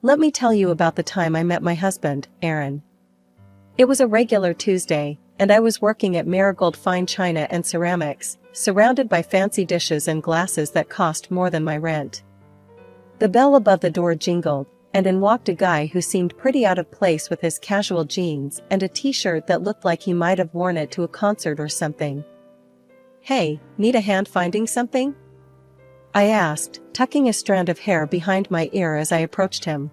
Let me tell you about the time I met my husband, Aaron. It was a regular Tuesday, and I was working at Marigold Fine China and Ceramics, surrounded by fancy dishes and glasses that cost more than my rent. The bell above the door jingled, and in walked a guy who seemed pretty out of place with his casual jeans and a t-shirt that looked like he might have worn it to a concert or something. "Hey, need a hand finding something?" I asked, tucking a strand of hair behind my ear as I approached him.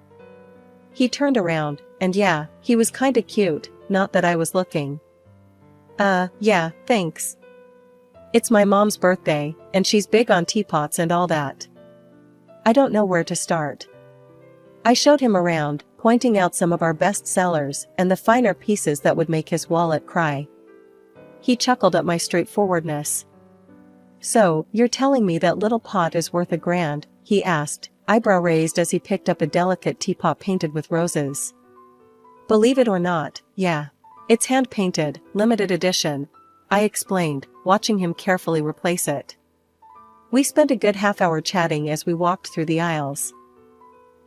He turned around, and yeah, he was kinda cute, not that I was looking. Yeah, thanks. It's my mom's birthday, and she's big on teapots and all that. I don't know where to start. I showed him around, pointing out some of our best sellers and the finer pieces that would make his wallet cry. He chuckled at my straightforwardness. "So, you're telling me that little pot is worth $1,000, he asked, eyebrow raised as he picked up a delicate teapot painted with roses. "Believe it or not, yeah. It's hand-painted, limited edition," I explained, watching him carefully replace it. We spent a good half-hour chatting as we walked through the aisles.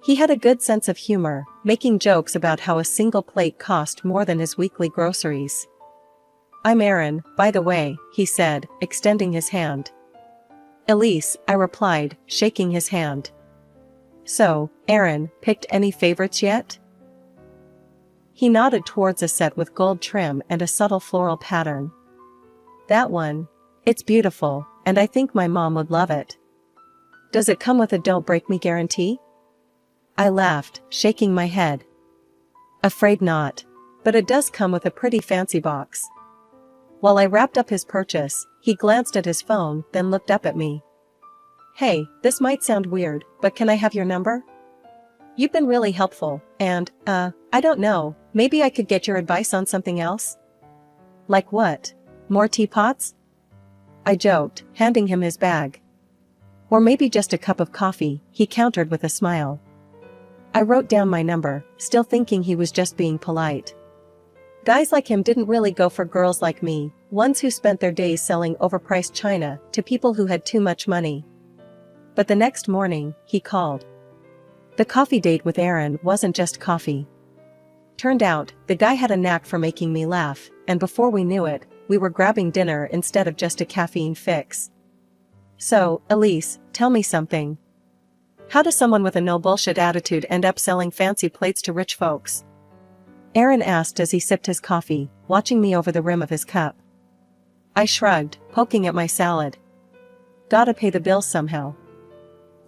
He had a good sense of humor, making jokes about how a single plate cost more than his weekly groceries. "I'm Aaron, by the way," he said, extending his hand. "Elise," I replied, shaking his hand. "So, Aaron, picked any favorites yet?" He nodded towards a set with gold trim and a subtle floral pattern. "That one. It's beautiful, and I think my mom would love it." "Does it come with a don't break me guarantee?" I laughed, shaking my head. "Afraid not. But it does come with a pretty fancy box." While I wrapped up his purchase, he glanced at his phone, then looked up at me. "Hey, this might sound weird, but can I have your number? You've been really helpful, and, I don't know, maybe I could get your advice on something else?" "Like what? More teapots?" I joked, handing him his bag. "Or maybe just a cup of coffee," he countered with a smile. I wrote down my number, still thinking he was just being polite. Guys like him didn't really go for girls like me, ones who spent their days selling overpriced china to people who had too much money. But the next morning, he called. The coffee date with Aaron wasn't just coffee. Turned out, the guy had a knack for making me laugh, and before we knew it, we were grabbing dinner instead of just a caffeine fix. "So, Elise, tell me something. How does someone with a no-bullshit attitude end up selling fancy plates to rich folks?" Aaron asked as he sipped his coffee, watching me over the rim of his cup. I shrugged, poking at my salad. "Gotta pay the bills somehow.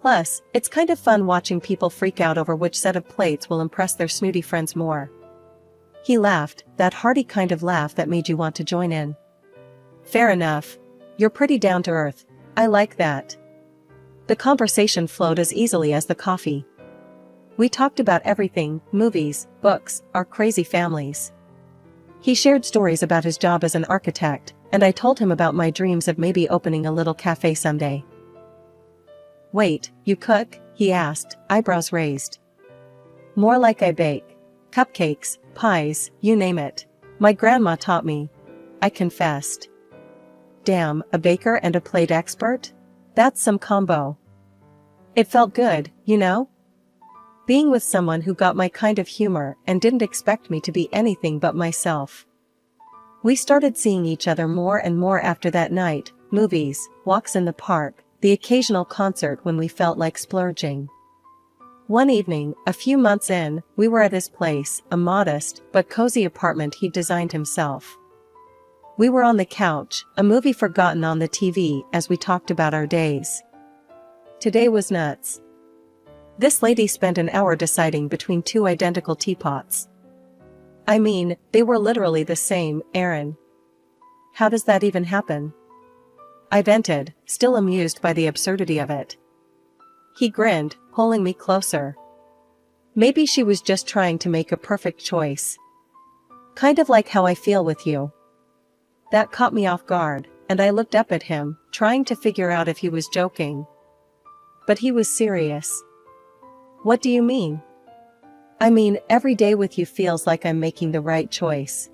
Plus, it's kind of fun watching people freak out over which set of plates will impress their snooty friends more." He laughed, that hearty kind of laugh that made you want to join in. "Fair enough. You're pretty down to earth. I like that." The conversation flowed as easily as the coffee. We talked about everything, movies, books, our crazy families. He shared stories about his job as an architect, and I told him about my dreams of maybe opening a little cafe someday. "Wait, you cook?" he asked, eyebrows raised. "More like I bake. Cupcakes, pies, you name it. My grandma taught me," I confessed. "Damn, a baker and a plate expert? That's some combo." It felt good, you know? Being with someone who got my kind of humor and didn't expect me to be anything but myself. We started seeing each other more and more after that night, movies, walks in the park, the occasional concert when we felt like splurging. One evening, a few months in, we were at his place, a modest but cozy apartment he'd designed himself. We were on the couch, a movie forgotten on the TV as we talked about our days. Today was nuts. This lady spent an hour deciding between two identical teapots. I mean, they were literally the same, Aaron. How does that even happen? I vented, still amused by the absurdity of it. He grinned, pulling me closer. Maybe she was just trying to make a perfect choice. Kind of like how I feel with you. That caught me off guard, and I looked up at him, trying to figure out if he was joking. But he was serious. What do you mean? I mean, every day with you feels like I'm making the right choice.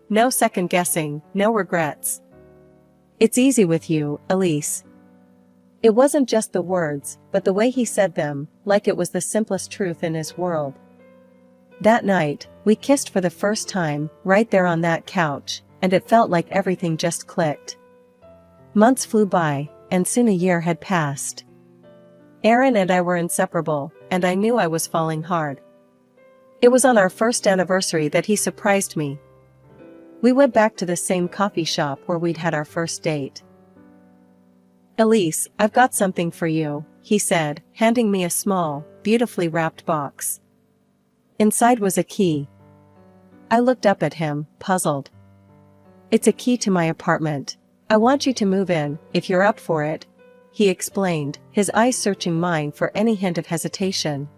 No second guessing, no regrets. It's easy with you, Elise. It wasn't just the words, but the way he said them, like it was the simplest truth in his world. That night, we kissed for the first time, right there on that couch, and it felt like everything just clicked. Months flew by, and soon a year had passed. Aaron and I were inseparable, and I knew I was falling hard. It was on our first anniversary that he surprised me. We went back to the same coffee shop where we'd had our first date. "Elise, I've got something for you," he said, handing me a small, beautifully wrapped box. Inside was a key. I looked up at him, puzzled. "It's a key to my apartment. I want you to move in, if you're up for it," he explained, his eyes searching mine for any hint of hesitation.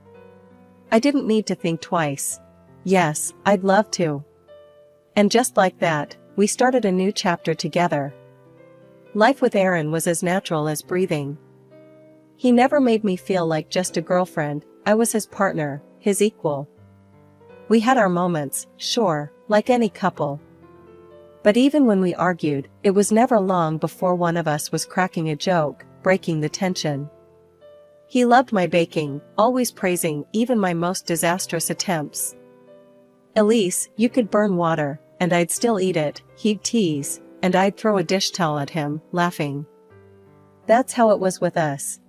I didn't need to think twice. Yes, I'd love to. And just like that, we started a new chapter together. Life with Aaron was as natural as breathing. He never made me feel like just a girlfriend. I was his partner, his equal. We had our moments, sure, like any couple. But even when we argued, it was never long before one of us was cracking a joke, breaking the tension. He loved my baking, always praising even my most disastrous attempts. "Elise, you could burn water, and I'd still eat it," he'd tease, and I'd throw a dish towel at him, laughing. That's how it was with us.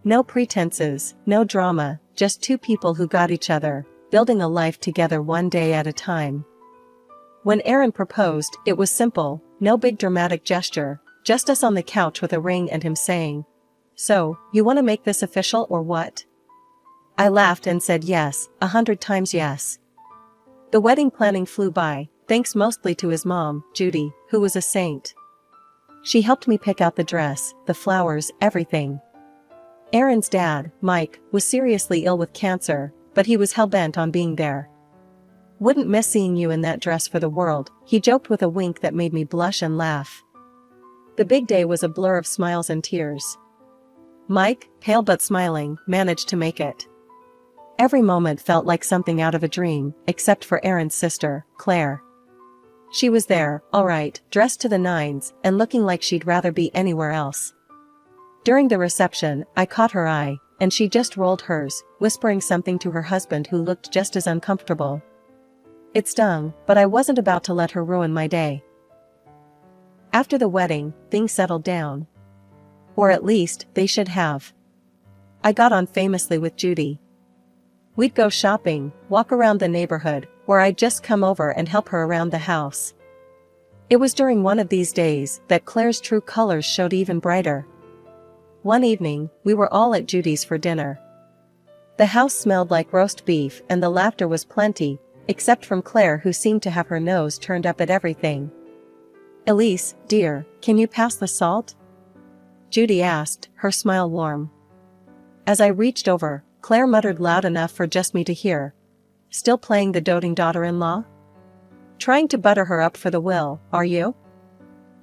No pretenses, no drama, just two people who got each other, building a life together one day at a time. When Aaron proposed, it was simple, no big dramatic gesture, just us on the couch with a ring and him saying, "So, you want to make this official or what?" I laughed and said yes, 100 times yes. The wedding planning flew by, thanks mostly to his mom, Judy, who was a saint. She helped me pick out the dress, the flowers, everything. Aaron's dad, Mike, was seriously ill with cancer, but he was hell-bent on being there. "Wouldn't miss seeing you in that dress for the world," he joked with a wink that made me blush and laugh. The big day was a blur of smiles and tears. Mike, pale but smiling, managed to make it. Every moment felt like something out of a dream, except for Aaron's sister, Claire. She was there, all right, dressed to the nines, and looking like she'd rather be anywhere else. During the reception, I caught her eye, and she just rolled hers, whispering something to her husband who looked just as uncomfortable. It stung, but I wasn't about to let her ruin my day. After the wedding, things settled down. Or at least, they should have. I got on famously with Judy. We'd go shopping, walk around the neighborhood, or I'd just come over and help her around the house. It was during one of these days that Claire's true colors showed even brighter. One evening, we were all at Judy's for dinner. The house smelled like roast beef and the laughter was plenty, except from Claire, who seemed to have her nose turned up at everything. "Elise, dear, can you pass the salt?" Judy asked, her smile warm. As I reached over, Claire muttered loud enough for just me to hear. "Still playing the doting daughter-in-law? Trying to butter her up for the will, are you?"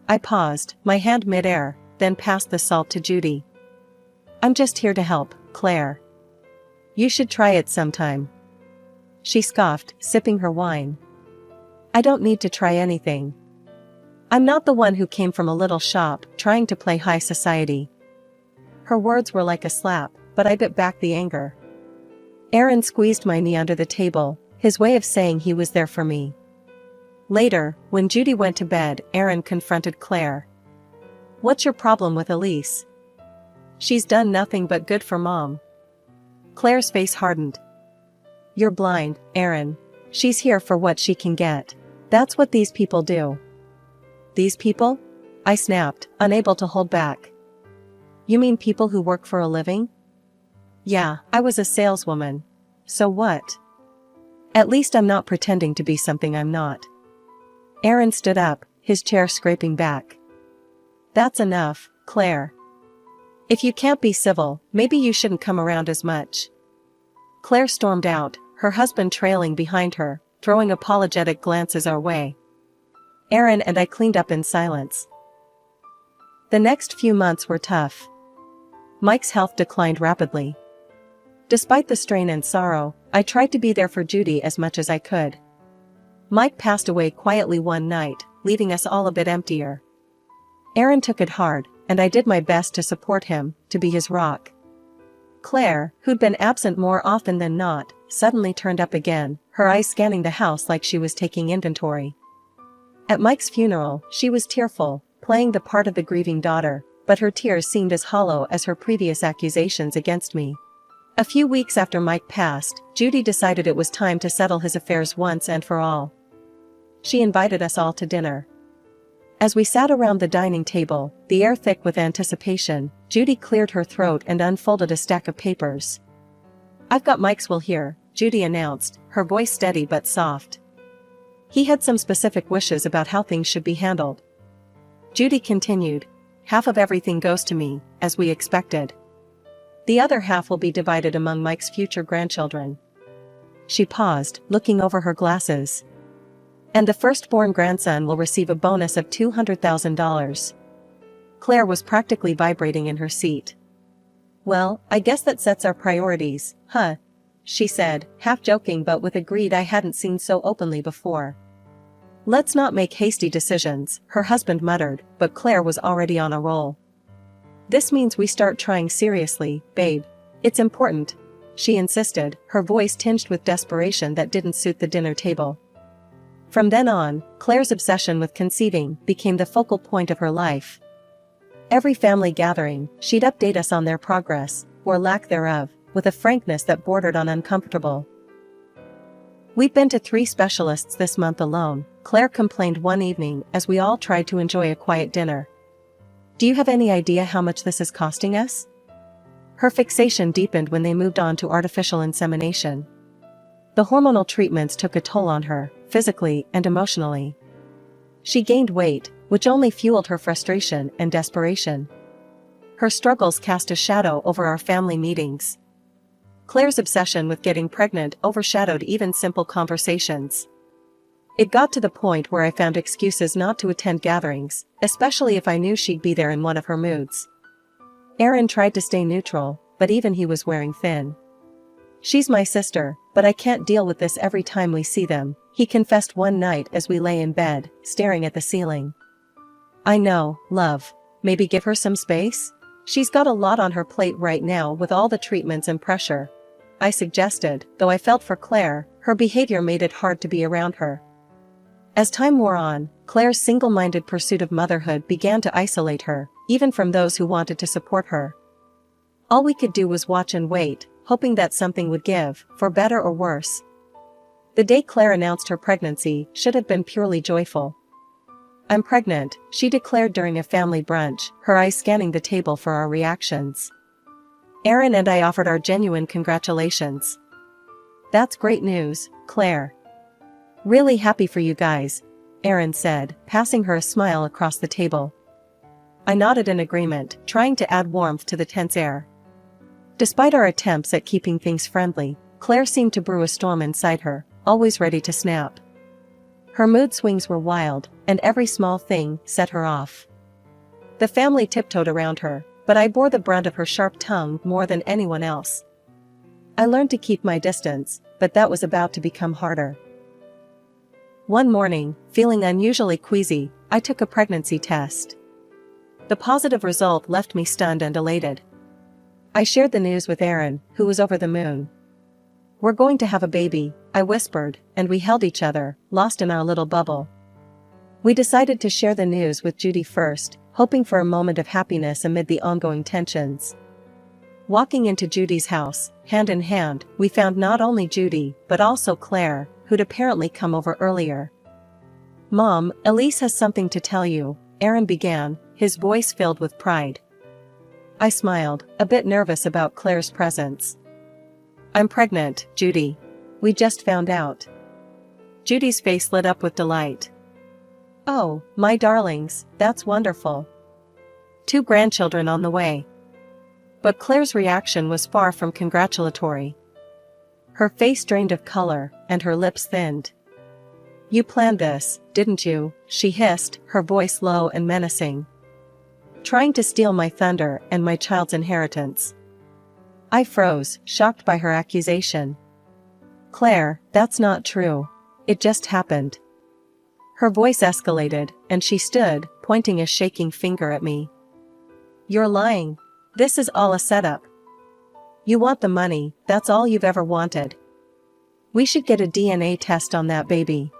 I paused, my hand mid-air, then passed the salt to Judy. "I'm just here to help, Claire. You should try it sometime." She scoffed, sipping her wine. "I don't need to try anything. I'm not the one who came from a little shop, trying to play high society." Her words were like a slap, but I bit back the anger. Aaron squeezed my knee under the table, his way of saying he was there for me. Later, when Judy went to bed, Aaron confronted Claire. "What's your problem with Elise? She's done nothing but good for Mom." Claire's face hardened. "You're blind, Aaron. She's here for what she can get. That's what these people do." "These people?" I snapped, unable to hold back. "You mean people who work for a living?" "Yeah, I was a saleswoman. So what? At least I'm not pretending to be something I'm not." Aaron stood up, his chair scraping back. "That's enough, Claire. If you can't be civil, maybe you shouldn't come around as much." Claire stormed out, her husband trailing behind her, throwing apologetic glances our way. Aaron and I cleaned up in silence. The next few months were tough. Mike's health declined rapidly. Despite the strain and sorrow, I tried to be there for Judy as much as I could. Mike passed away quietly one night, leaving us all a bit emptier. Aaron took it hard, and I did my best to support him, to be his rock. Claire, who'd been absent more often than not, suddenly turned up again, her eyes scanning the house like she was taking inventory. At Mike's funeral, she was tearful, playing the part of the grieving daughter, but her tears seemed as hollow as her previous accusations against me. A few weeks after Mike passed, Judy decided it was time to settle his affairs once and for all. She invited us all to dinner. As we sat around the dining table, the air thick with anticipation, Judy cleared her throat and unfolded a stack of papers. "I've got Mike's will here," Judy announced, her voice steady but soft. "He had some specific wishes about how things should be handled." Judy continued, "Half of everything goes to me, as we expected. The other half will be divided among Mike's future grandchildren." She paused, looking over her glasses. "And the firstborn grandson will receive a bonus of $200,000. Claire was practically vibrating in her seat. "Well, I guess that sets our priorities, huh?" she said, half joking but with a greed I hadn't seen so openly before. "Let's not make hasty decisions," her husband muttered, but Claire was already on a roll. "This means we start trying seriously, babe. It's important," she insisted, her voice tinged with desperation that didn't suit the dinner table. From then on, Claire's obsession with conceiving became the focal point of her life. Every family gathering, she'd update us on their progress, or lack thereof, with a frankness that bordered on uncomfortable. "We've been to 3 specialists this month alone," Claire complained one evening as we all tried to enjoy a quiet dinner. "Do you have any idea how much this is costing us?" Her fixation deepened when they moved on to artificial insemination. The hormonal treatments took a toll on her, physically and emotionally. She gained weight, which only fueled her frustration and desperation. Her struggles cast a shadow over our family meetings. Claire's obsession with getting pregnant overshadowed even simple conversations. It got to the point where I found excuses not to attend gatherings, especially if I knew she'd be there in one of her moods. Aaron tried to stay neutral, but even he was wearing thin. "She's my sister, but I can't deal with this every time we see them," he confessed one night as we lay in bed, staring at the ceiling. "I know, love. Maybe give her some space? She's got a lot on her plate right now with all the treatments and pressure," I suggested, though I felt for Claire, her behavior made it hard to be around her. As time wore on, Claire's single-minded pursuit of motherhood began to isolate her, even from those who wanted to support her. All we could do was watch and wait, hoping that something would give, for better or worse. The day Claire announced her pregnancy should have been purely joyful. "I'm pregnant," she declared during a family brunch, her eyes scanning the table for our reactions. Aaron and I offered our genuine congratulations. "That's great news, Claire. Really happy for you guys," Aaron said, passing her a smile across the table. I nodded in agreement, trying to add warmth to the tense air. Despite our attempts at keeping things friendly, Claire seemed to brew a storm inside her, always ready to snap. Her mood swings were wild, and every small thing set her off. The family tiptoed around her, but I bore the brunt of her sharp tongue more than anyone else. I learned to keep my distance, but that was about to become harder. One morning, feeling unusually queasy, I took a pregnancy test. The positive result left me stunned and elated. I shared the news with Aaron, who was over the moon. "We're going to have a baby," I whispered, and we held each other, lost in our little bubble. We decided to share the news with Judy first, hoping for a moment of happiness amid the ongoing tensions. Walking into Judy's house, hand in hand, we found not only Judy, but also Claire, who'd apparently come over earlier. "Mom, Elise has something to tell you," Aaron began, his voice filled with pride. I smiled, a bit nervous about Claire's presence. "I'm pregnant, Judy. We just found out." Judy's face lit up with delight. "Oh, my darlings, that's wonderful. 2 grandchildren on the way." But Claire's reaction was far from congratulatory. Her face drained of color, and her lips thinned. "You planned this, didn't you?" she hissed, her voice low and menacing. "Trying to steal my thunder and my child's inheritance." I froze, shocked by her accusation. "Claire, that's not true. It just happened." Her voice escalated, and she stood, pointing a shaking finger at me. You're lying. This is all a setup. You want the money, that's all you've ever wanted. We should get a DNA test on that baby.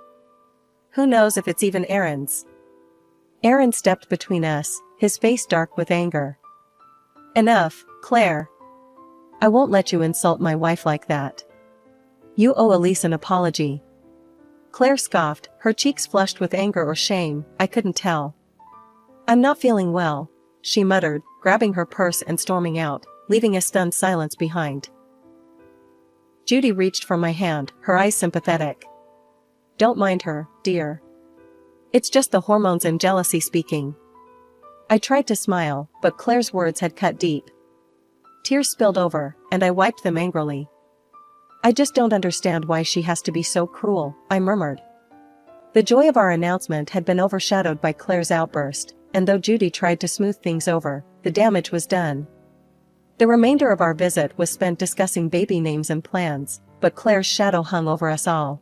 Who knows if it's even Aaron's? Aaron stepped between us, his face dark with anger. Enough, Claire. I won't let you insult my wife like that. You owe Elise an apology. Claire scoffed, her cheeks flushed with anger or shame, I couldn't tell. I'm not feeling well, she muttered, grabbing her purse and storming out, leaving a stunned silence behind. Judy reached for my hand, her eyes sympathetic. Don't mind her, dear. It's just the hormones and jealousy speaking. I tried to smile, but Claire's words had cut deep. Tears spilled over, and I wiped them angrily. I just don't understand why she has to be so cruel, I murmured. The joy of our announcement had been overshadowed by Claire's outburst, and though Judy tried to smooth things over, the damage was done. The remainder of our visit was spent discussing baby names and plans, but Claire's shadow hung over us all.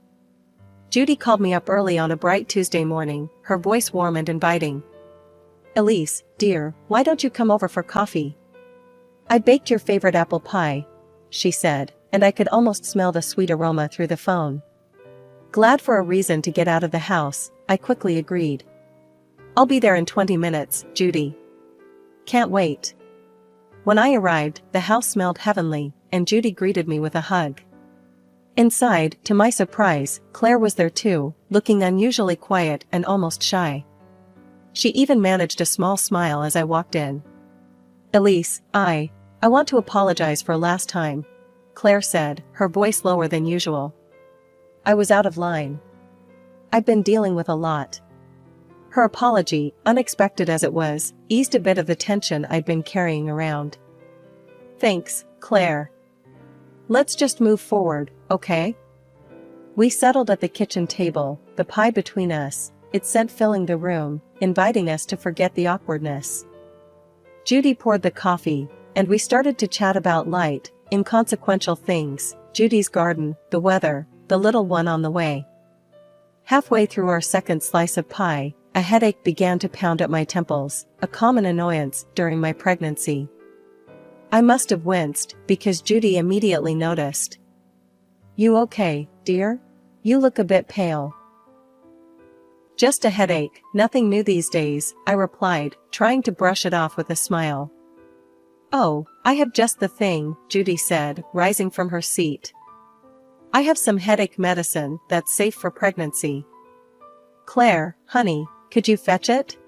Judy called me up early on a bright Tuesday morning, her voice warm and inviting. Elise, dear, why don't you come over for coffee? I baked your favorite apple pie, she said, and I could almost smell the sweet aroma through the phone. Glad for a reason to get out of the house, I quickly agreed. I'll be there in 20 minutes, Judy. Can't wait. When I arrived, the house smelled heavenly, and Judy greeted me with a hug. Inside, to my surprise, Claire was there too, looking unusually quiet and almost shy. She even managed a small smile as I walked in. Elise, I want to apologize for last time, Claire said, her voice lower than usual. I was out of line. I've been dealing with a lot. Her apology, unexpected as it was, eased a bit of the tension I'd been carrying around. Thanks, Claire. Let's just move forward, okay? We settled at the kitchen table, the pie between us, its scent filling the room, inviting us to forget the awkwardness. Judy poured the coffee, and we started to chat about light, inconsequential things, Judy's garden, the weather, the little one on the way. Halfway through our second slice of pie, a headache began to pound at my temples, a common annoyance during my pregnancy. I must have winced, because Judy immediately noticed. You okay, dear? You look a bit pale. Just a headache, nothing new these days, I replied, trying to brush it off with a smile. Oh, I have just the thing, Judy said, rising from her seat. I have some headache medicine that's safe for pregnancy. Claire, honey, could you fetch it?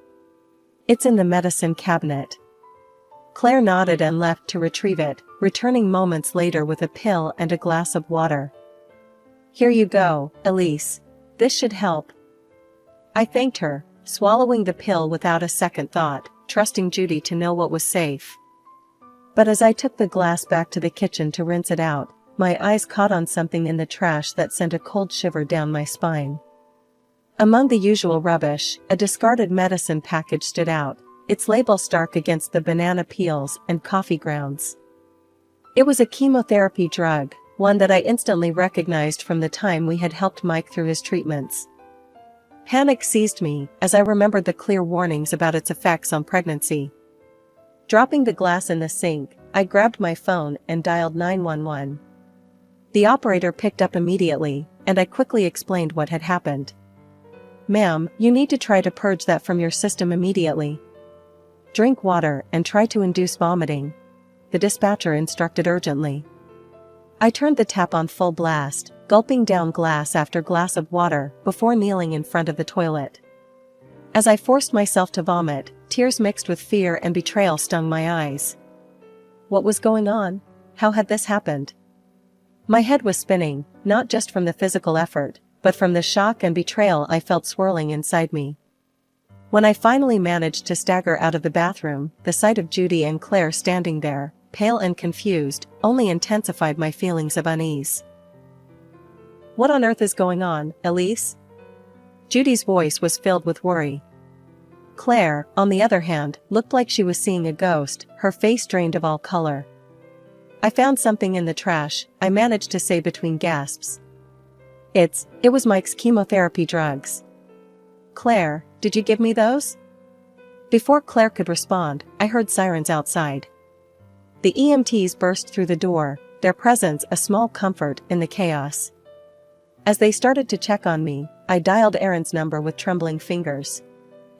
It's in the medicine cabinet. Claire nodded and left to retrieve it, returning moments later with a pill and a glass of water. Here you go, Elise. This should help. I thanked her, swallowing the pill without a second thought, trusting Judy to know what was safe. But as I took the glass back to the kitchen to rinse it out, my eyes caught on something in the trash that sent a cold shiver down my spine. Among the usual rubbish, a discarded medicine package stood out, its label stark against the banana peels and coffee grounds. It was a chemotherapy drug, one that I instantly recognized from the time we had helped Mike through his treatments. Panic seized me as I remembered the clear warnings about its effects on pregnancy. Dropping the glass in the sink, I grabbed my phone and dialed 911. The operator picked up immediately, and I quickly explained what had happened. Ma'am, you need to try to purge that from your system immediately. Drink water and try to induce vomiting, the dispatcher instructed urgently. I turned the tap on full blast, gulping down glass after glass of water before kneeling in front of the toilet. As I forced myself to vomit, tears mixed with fear and betrayal stung my eyes. What was going on? How had this happened? My head was spinning, not just from the physical effort, but from the shock and betrayal I felt swirling inside me. When I finally managed to stagger out of the bathroom, the sight of Judy and Claire standing there, pale and confused, only intensified my feelings of unease. What on earth is going on, Elise? Judy's voice was filled with worry. Claire, on the other hand, looked like she was seeing a ghost, her face drained of all color. I found something in the trash, I managed to say between gasps. It was Mike's chemotherapy drugs. Claire, did you give me those? Before Claire could respond, I heard sirens outside. The EMTs burst through the door, their presence a small comfort in the chaos. As they started to check on me, I dialed Aaron's number with trembling fingers.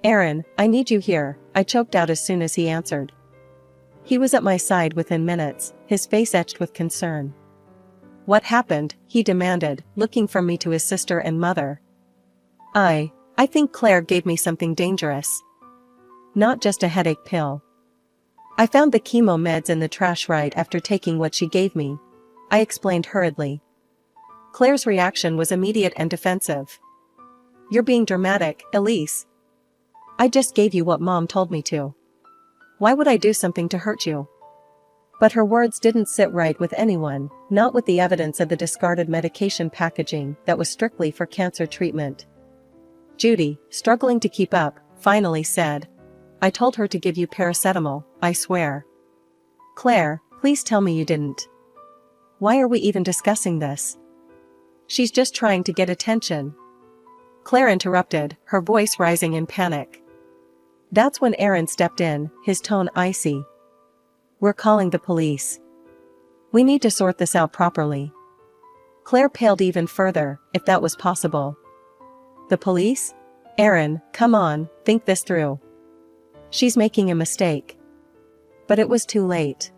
"Aaron, I need you here," I choked out as soon as he answered. He was at my side within minutes, his face etched with concern. "What happened?" he demanded, looking from me to his sister and mother. I think Claire gave me something dangerous. Not just a headache pill. I found the chemo meds in the trash right after taking what she gave me, I explained hurriedly. Claire's reaction was immediate and defensive. "You're being dramatic, Elise. I just gave you what Mom told me to. Why would I do something to hurt you?" But her words didn't sit right with anyone, not with the evidence of the discarded medication packaging that was strictly for cancer treatment. Judy, struggling to keep up, finally said, "I told her to give you paracetamol, I swear." "Claire, please tell me you didn't. Why are we even discussing this? She's just trying to get attention." Claire interrupted, her voice rising in panic. That's when Aaron stepped in, his tone icy. "We're calling the police. We need to sort this out properly." Claire paled even further, if that was possible. "The police? Aaron, come on, think this through. She's making a mistake." But it was too late.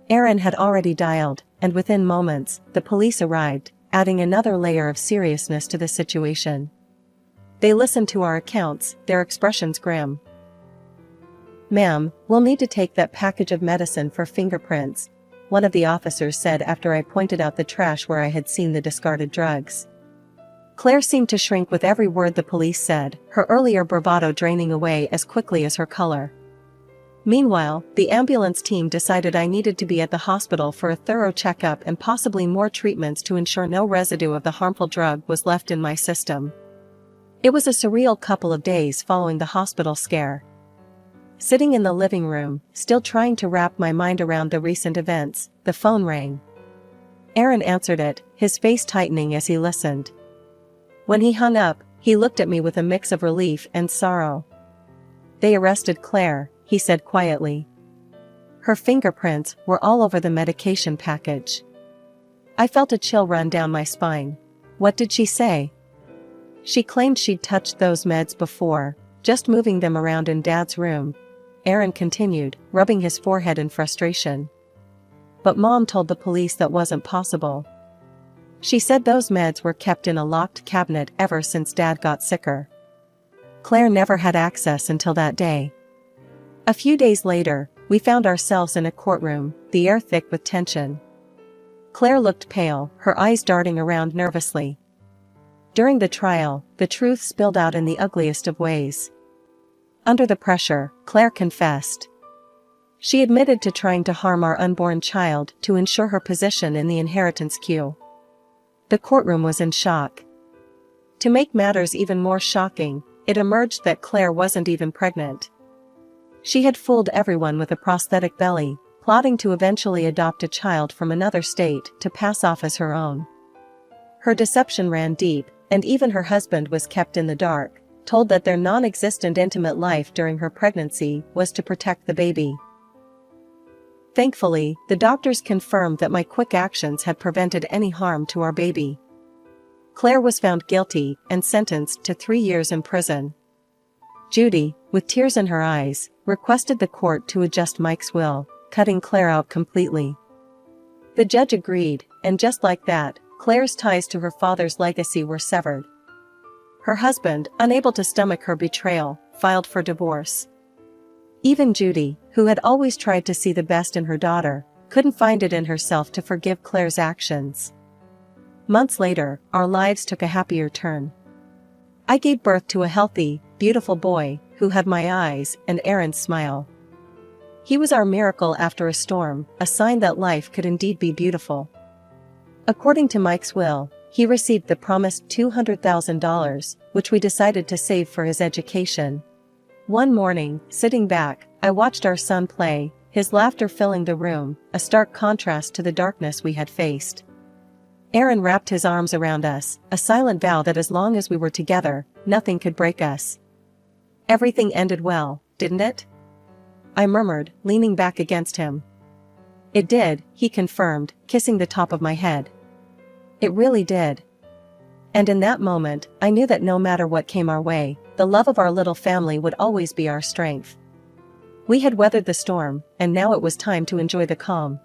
Aaron had already dialed, and within moments, the police arrived, adding another layer of seriousness to the situation. They listened to our accounts, their expressions grim. "Ma'am, we'll need to take that package of medicine for fingerprints," one of the officers said after I pointed out the trash where I had seen the discarded drugs. Claire seemed to shrink with every word the police said, her earlier bravado draining away as quickly as her color. Meanwhile, the ambulance team decided I needed to be at the hospital for a thorough checkup and possibly more treatments to ensure no residue of the harmful drug was left in my system. It was a surreal couple of days following the hospital scare. Sitting in the living room, still trying to wrap my mind around the recent events, the phone rang. Aaron answered it, his face tightening as he listened. When he hung up, he looked at me with a mix of relief and sorrow. "They arrested Claire," he said quietly. "Her fingerprints were all over the medication package." I felt a chill run down my spine. "What did she say?" "She claimed she'd touched those meds before, just moving them around in Dad's room," Aaron continued, rubbing his forehead in frustration. "But Mom told the police that wasn't possible. She said those meds were kept in a locked cabinet ever since Dad got sicker. Claire never had access until that day." A few days later, we found ourselves in a courtroom, the air thick with tension. Claire looked pale, her eyes darting around nervously. During the trial, the truth spilled out in the ugliest of ways. Under the pressure, Claire confessed. She admitted to trying to harm our unborn child to ensure her position in the inheritance queue. The courtroom was in shock. To make matters even more shocking, it emerged that Claire wasn't even pregnant. She had fooled everyone with a prosthetic belly, plotting to eventually adopt a child from another state to pass off as her own. Her deception ran deep, and even her husband was kept in the dark, told that their non-existent intimate life during her pregnancy was to protect the baby. Thankfully, the doctors confirmed that my quick actions had prevented any harm to our baby. Claire was found guilty and sentenced to 3 years in prison. Judy, with tears in her eyes, requested the court to adjust Mike's will, cutting Claire out completely. The judge agreed, and just like that, Claire's ties to her father's legacy were severed. Her husband, unable to stomach her betrayal, filed for divorce. Even Judy, who had always tried to see the best in her daughter, couldn't find it in herself to forgive Claire's actions. Months later, our lives took a happier turn. I gave birth to a healthy, beautiful boy, who had my eyes and Aaron's smile. He was our miracle after a storm, a sign that life could indeed be beautiful. According to Mike's will, he received the promised $200,000, which we decided to save for his education. One morning, sitting back, I watched our son play, his laughter filling the room, a stark contrast to the darkness we had faced. Aaron wrapped his arms around us, a silent vow that as long as we were together, nothing could break us. Everything ended well, didn't it?" I murmured, leaning back against him. "It did," he confirmed, kissing the top of my head. "It really did." And in that moment, I knew that no matter what came our way, the love of our little family would always be our strength. We had weathered the storm, and now it was time to enjoy the calm.